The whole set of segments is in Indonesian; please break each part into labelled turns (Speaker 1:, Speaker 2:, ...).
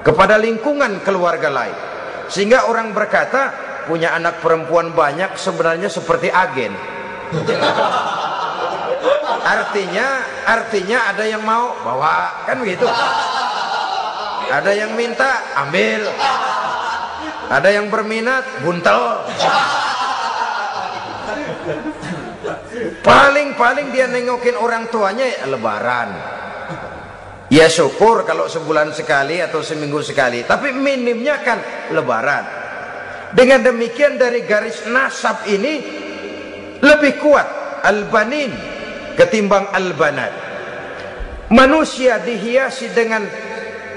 Speaker 1: kepada lingkungan keluarga lain. Sehingga orang berkata, punya anak perempuan banyak sebenarnya seperti agen. Artinya ada yang mau bawa, kan begitu. Ada yang minta ambil, ada yang berminat buntel. Paling dia nengokin orang tuanya ya lebaran. Ya syukur kalau sebulan sekali atau seminggu sekali, tapi minimnya kan lebaran. Dengan demikian dari garis nasab ini lebih kuat al-banin ketimbang al-banat. Manusia dihiasi dengan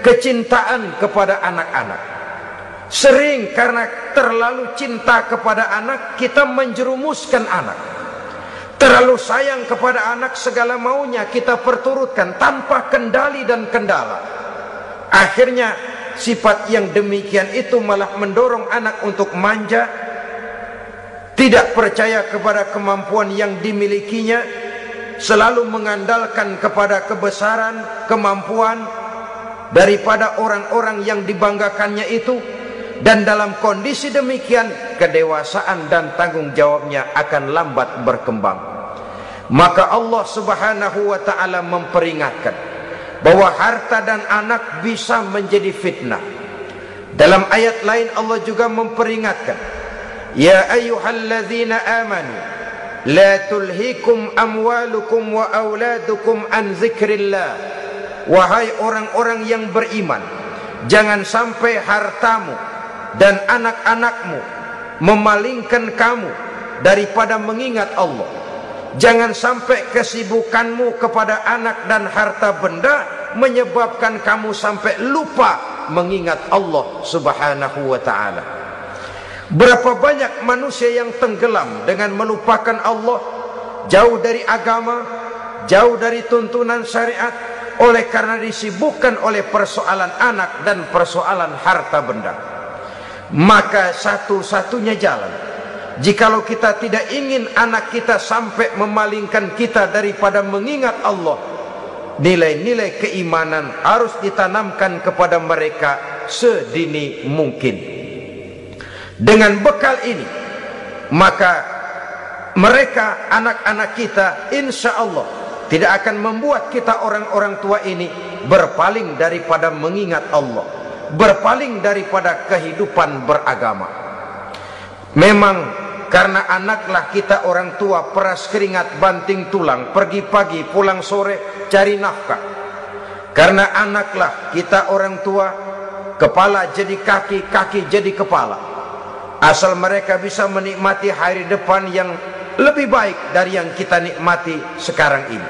Speaker 1: kecintaan kepada anak-anak. Sering karena terlalu cinta kepada anak, kita menjerumuskan anak. Terlalu sayang kepada anak, segala maunya kita perturutkan tanpa kendali dan kendala. Akhirnya sifat yang demikian itu malah mendorong anak untuk manja, tidak percaya kepada kemampuan yang dimilikinya, selalu mengandalkan kepada kebesaran, kemampuan daripada orang-orang yang dibanggakannya itu. Dan dalam kondisi demikian, kedewasaan dan tanggung jawabnya akan lambat berkembang. Maka Allah Subhanahu wa ta'ala memperingatkan bahwa harta dan anak bisa menjadi fitnah. Dalam ayat lain Allah juga memperingatkan, ya ayyuhalladzina amanu la tulhikum amwalukum wa auladukum an zikrillah. Wahai orang-orang yang beriman, jangan sampai hartamu dan anak-anakmu memalingkan kamu daripada mengingat Allah. Jangan sampai kesibukanmu kepada anak dan harta benda menyebabkan kamu sampai lupa mengingat Allah Subhanahu wa ta'ala. Berapa banyak manusia yang tenggelam dengan melupakan Allah, jauh dari agama, jauh dari tuntunan syariat, oleh karena disibukkan oleh persoalan anak dan persoalan harta benda. Maka satu-satunya jalan, jikalau kita tidak ingin anak kita sampai memalingkan kita daripada mengingat Allah, nilai-nilai keimanan harus ditanamkan kepada mereka sedini mungkin. Dengan bekal ini, maka mereka, anak-anak kita, insya Allah tidak akan membuat kita orang-orang tua ini berpaling daripada mengingat Allah, berpaling daripada kehidupan beragama. Memang karena anaklah kita orang tua peras keringat banting tulang, pergi pagi pulang sore cari nafkah. Karena anaklah kita orang tua, kepala jadi kaki, kaki jadi kepala. Asal mereka bisa menikmati hari depan yang lebih baik dari yang kita nikmati sekarang ini.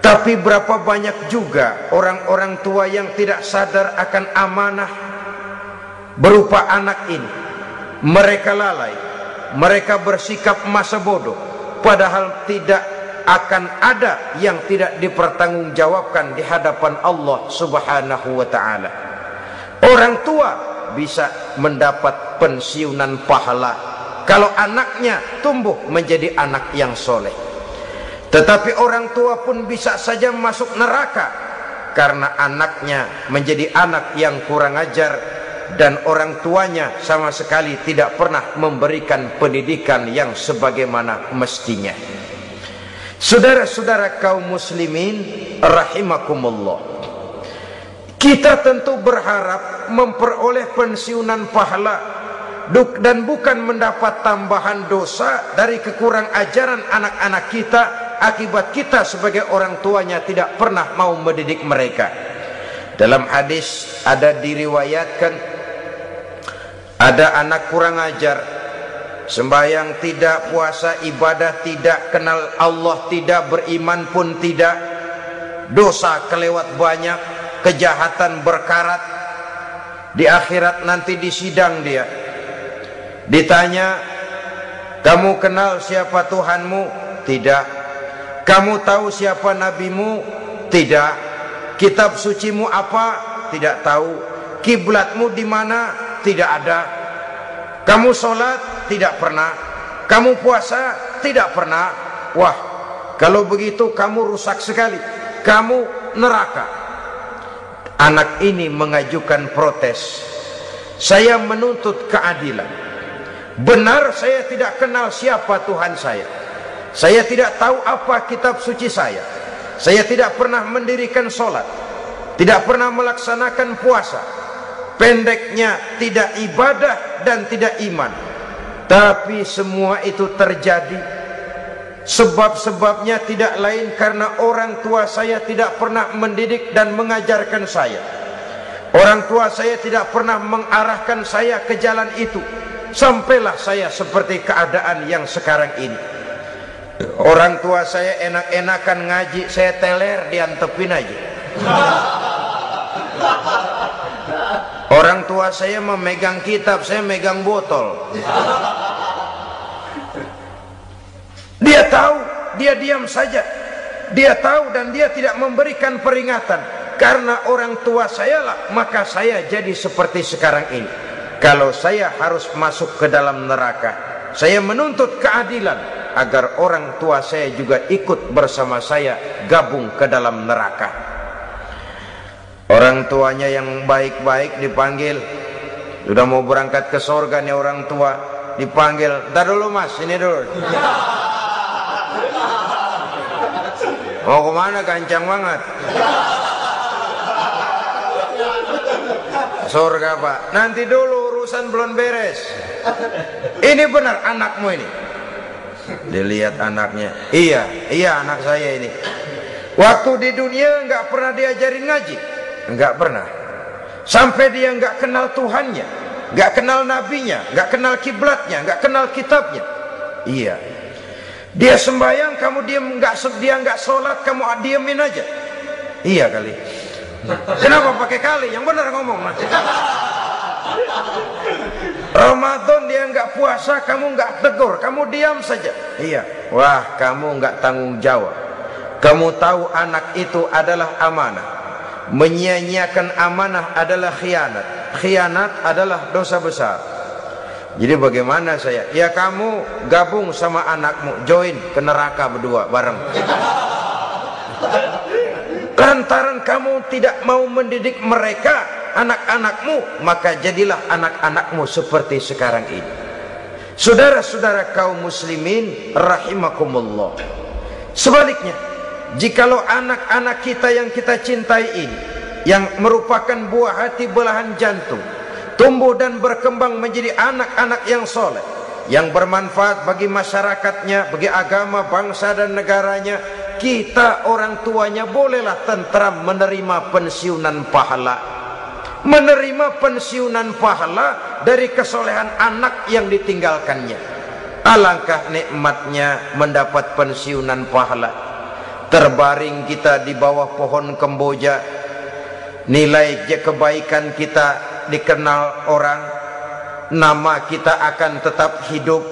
Speaker 1: Tapi berapa banyak juga orang-orang tua yang tidak sadar akan amanah berupa anak ini. Mereka lalai, mereka bersikap masa bodoh, padahal tidak akan ada yang tidak dipertanggungjawabkan di hadapan Allah Subhanahu wa ta'ala. Orang tua bisa mendapat pensiunan pahala kalau anaknya tumbuh menjadi anak yang soleh. Tetapi orang tua pun bisa saja masuk neraka karena anaknya menjadi anak yang kurang ajar dan orang tuanya sama sekali tidak pernah memberikan pendidikan yang sebagaimana mestinya. Saudara-saudara kaum muslimin rahimakumullah, kita tentu berharap memperoleh pensiunan pahala dan bukan mendapat tambahan dosa dari kekurang ajaran anak-anak kita akibat kita sebagai orang tuanya tidak pernah mau mendidik mereka. Dalam hadis ada diriwayatkan, ada anak kurang ajar, sembahyang tidak, puasa ibadah tidak, kenal Allah tidak, beriman pun tidak, dosa kelewat banyak, kejahatan berkarat. Di akhirat nanti disidang dia, ditanya, kamu kenal siapa Tuhanmu? Tidak. Kamu tahu siapa nabimu? Tidak. Kitab sucimu apa? Tidak tahu. Kiblatmu di mana? Tidak ada. Kamu sholat? Tidak pernah. Kamu puasa? Tidak pernah. Wah, kalau begitu kamu rusak sekali, kamu neraka. anak ini mengajukan protes, saya menuntut keadilan. Benar saya tidak kenal siapa Tuhan saya tidak tahu apa kitab suci saya tidak pernah mendirikan sholat, tidak pernah melaksanakan puasa, pendeknya tidak ibadah dan tidak iman. Tapi semua itu terjadi sebab-sebabnya tidak lain karena orang tua saya tidak pernah mendidik dan mengajarkan saya. Orang tua saya tidak pernah mengarahkan saya ke jalan itu. Sampailah saya seperti keadaan yang sekarang ini. Orang tua saya enak-enakan ngaji, saya teler diantepin aja. Orang tua saya memegang kitab, saya megang botol. Dia tahu, dia diam saja. Dia tahu dan dia tidak memberikan peringatan. Karena orang tua saya lah, maka saya jadi seperti sekarang ini. Kalau saya harus masuk ke dalam neraka, saya menuntut keadilan agar orang tua saya juga ikut bersama saya gabung ke dalam neraka. Orang tuanya yang baik-baik dipanggil, sudah mau berangkat ke surga nih orang tua, dipanggil, "Ntar dulu mas, ini dulu." Mau kemana, kancang banget? Surga pak, nanti dulu urusan belum beres. Ini benar anakmu ini? Dilihat anaknya, iya anak saya ini. Waktu di dunia nggak pernah diajarin ngaji, nggak pernah. Sampai dia nggak kenal Tuhannya, nggak kenal nabinya, nggak kenal kiblatnya, nggak kenal kitabnya. Iya. Dia sembahyang, kamu diam, dia nggak sholat, kamu diemin aja. Iya kali. Kenapa pakai kali? Yang benar ngomong. Ramadan dia nggak puasa, kamu nggak tegur, kamu diam saja. Iya. Wah, kamu nggak tanggung jawab. Kamu tahu anak itu adalah amanah. Menyia-nyiakan amanah adalah khianat. Khianat adalah dosa besar. Jadi bagaimana saya? Ya kamu gabung sama anakmu, join ke neraka berdua bareng. Lantaran kamu tidak mau mendidik mereka, anak-anakmu, maka jadilah anak-anakmu seperti sekarang ini. Saudara-saudara kaum muslimin rahimakumullah. Sebaliknya, jikalau anak-anak kita yang kita cintai ini, yang merupakan buah hati belahan jantung, tumbuh dan berkembang menjadi anak-anak yang soleh, yang bermanfaat bagi masyarakatnya, bagi agama, bangsa dan negaranya, kita orang tuanya bolehlah tentram menerima pensiunan pahala. Menerima pensiunan pahala dari kesolehan anak yang ditinggalkannya. Alangkah nikmatnya mendapat pensiunan pahala. Terbaring kita di bawah pohon kemboja, nilai kebaikan kita dikenal orang, nama kita akan tetap hidup.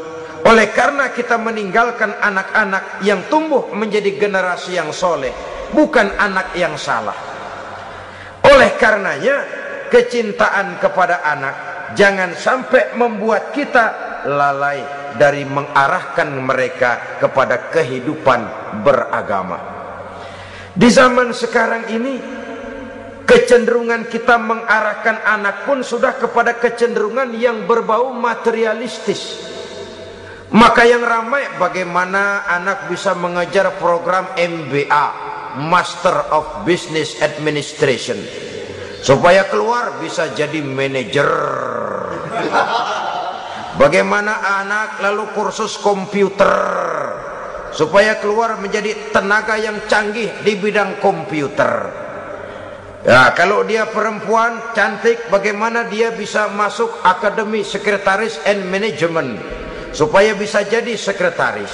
Speaker 1: Oleh karena kita meninggalkan anak-anak yang tumbuh menjadi generasi yang soleh, bukan anak yang salah. Oleh karenanya, kecintaan kepada anak jangan sampai membuat kita lalai dari mengarahkan mereka kepada kehidupan beragama. Di zaman sekarang ini, kecenderungan kita mengarahkan anak pun sudah kepada kecenderungan yang berbau materialistis. Maka yang ramai bagaimana anak bisa mengejar program MBA, Master of Business Administration, supaya keluar bisa jadi manajer. Bagaimana anak lalu kursus komputer, supaya keluar menjadi tenaga yang canggih di bidang komputer. Ya, kalau dia perempuan cantik, bagaimana dia bisa masuk akademi sekretaris and management, supaya bisa jadi sekretaris.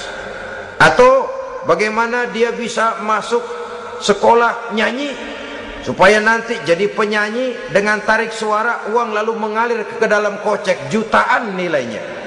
Speaker 1: Atau bagaimana dia bisa masuk sekolah nyanyi, supaya nanti jadi penyanyi dengan tarik suara, uang lalu mengalir ke dalam kocek jutaan nilainya.